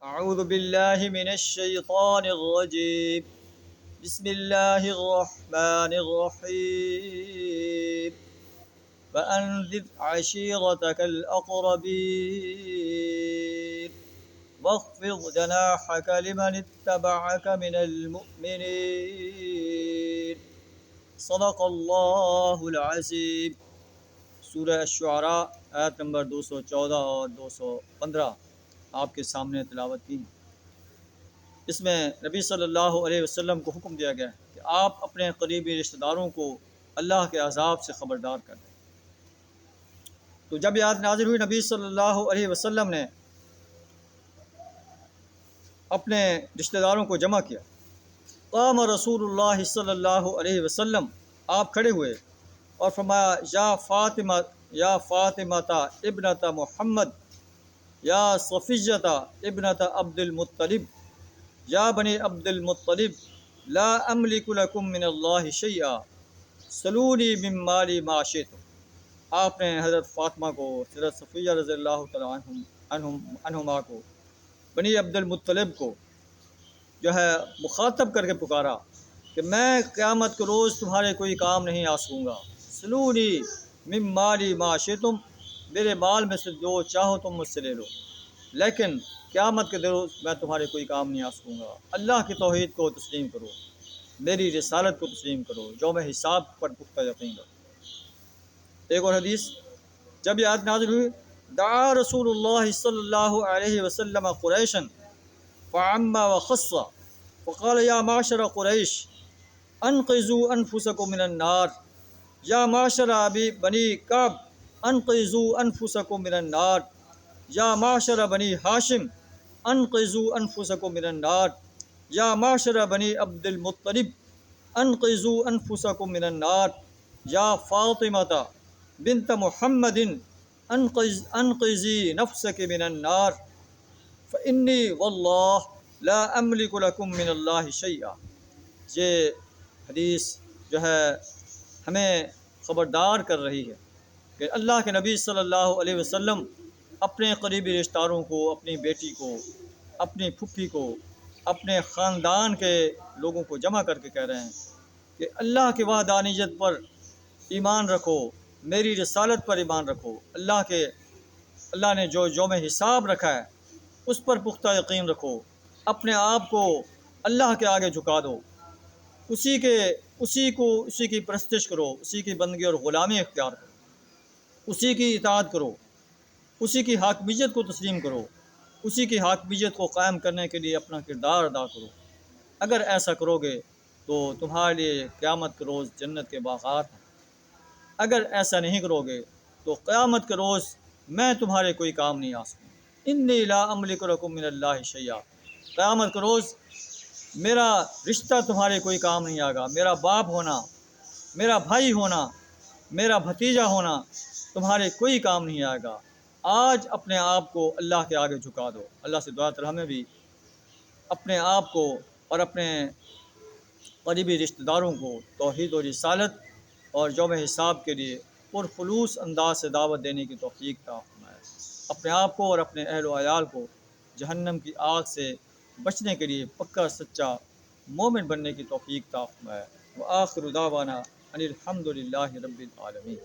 اعوذ باللہ من الشیطان الرجیم بسم اللہ الرحمن الرحیم وانذر عشیرتک الاقربین واخفض جناحک لمن اتبعک من المؤمنین صدق اللہ العظیم۔ سورہ الشعراء آیت نمبر 214 اور 215 آپ کے سامنے تلاوت کی۔ اس میں نبی صلی اللہ علیہ وسلم کو حکم دیا گیا کہ آپ اپنے قریبی رشتہ داروں کو اللہ کے عذاب سے خبردار کر دیں۔ تو جب یہ آیت نازل ہوئی، نبی صلی اللہ علیہ وسلم نے اپنے رشتہ داروں کو جمع کیا۔ قام رسول اللہ صلی اللہ علیہ وسلم، آپ کھڑے ہوئے اور فرمایا، یا فاطمہ ابنۃ محمد، یا صفیہ ابنۃ عبد المطلب، یا بنی عبد المطلب، لا املک لکم من اللہ شیئا سلونی من مالی ما شئتم۔ آپ نے حضرت فاطمہ کو، حضرت صفیہ رضی اللہ تعالیٰ عنہما کو، بنی عبد المطلب کو جو ہے مخاطب کر کے پکارا کہ میں قیامت کے روز تمہارے کوئی کام نہیں آ سکوں گا۔ سلونی من مالی ما شئتم، میرے مال میں سے جو چاہو تم مجھ سے لے لو، لیکن قیامت کے روز میں تمہارے کوئی کام نہیں آ سکوں گا۔ اللہ کی توحید کو تسلیم کرو، میری رسالت کو تسلیم کرو، یوم حساب پر پختہ یقین کرو۔ ایک اور حدیث، جب یہ آیت نازل ہوئی، دعا رسول اللہ صلی اللہ علیہ وسلم قریشا فعم وخص فقال یا معشر قریش انقذوا انفسکم من النار، یا معشر بنی کعب انقذوا انفسکم من النار، یا معشر بنی ہاشم انقذوا انفسکم من النار، یا معشر بنی عبد المطلب انقذوا انفسکم من النار، یا فاطمہ بنت محمد انقذی نفسک من النار فانی واللہ لا املک لکم من اللہ شیئا۔ یہ حدیث جو ہے ہمیں خبردار کر رہی ہے کہ اللہ کے نبی صلی اللہ علیہ وسلم اپنے قریبی رشتہ داروں کو، اپنی بیٹی کو، اپنی پھپھی کو، اپنے خاندان کے لوگوں کو جمع کر کے کہہ رہے ہیں کہ اللہ کی وحدانیت پر ایمان رکھو، میری رسالت پر ایمان رکھو، اللہ نے جو یوم حساب رکھا ہے اس پر پختہ یقین رکھو، اپنے آپ کو اللہ کے آگے جھکا دو، اسی کی پرستش کرو، اسی کی بندگی اور غلامی اختیار کرو، اسی کی اطاعت کرو، اسی کی حاکمیت کو تسلیم کرو، اسی کی حاکمیت کو قائم کرنے کے لیے اپنا کردار ادا کرو۔ اگر ایسا کرو گے تو تمہارے لیے قیامت کے روز جنت کے باغات ہیں۔ اگر ایسا نہیں کرو گے تو قیامت کے روز میں تمہارے کوئی کام نہیں آ سکوں۔ انی لا املک لکم من اللہ شیئا، قیامت کے روز میرا رشتہ تمہارے کوئی کام نہیں آئے گا، میرا باپ ہونا، میرا بھائی ہونا، میرا بھتیجا ہونا تمہارے کوئی کام نہیں آئے گا۔ آج اپنے آپ کو اللہ کے آگے جھکا دو۔ اللہ سے دعا کریں ہمیں بھی اپنے آپ کو اور اپنے قریبی رشتہ داروں کو توحید و رسالت اور یوم حساب کے لیے پرخلوص انداز سے دعوت دینے کی توفیق عطا فرمائے۔ اپنے آپ کو اور اپنے اہل و عیال کو جہنم کی آگ سے بچنے کے لیے پکا سچا مومن بننے کی توفیق عطا فرمائے۔ وآخر دعوانا ان الحمد للہ رب العالمین۔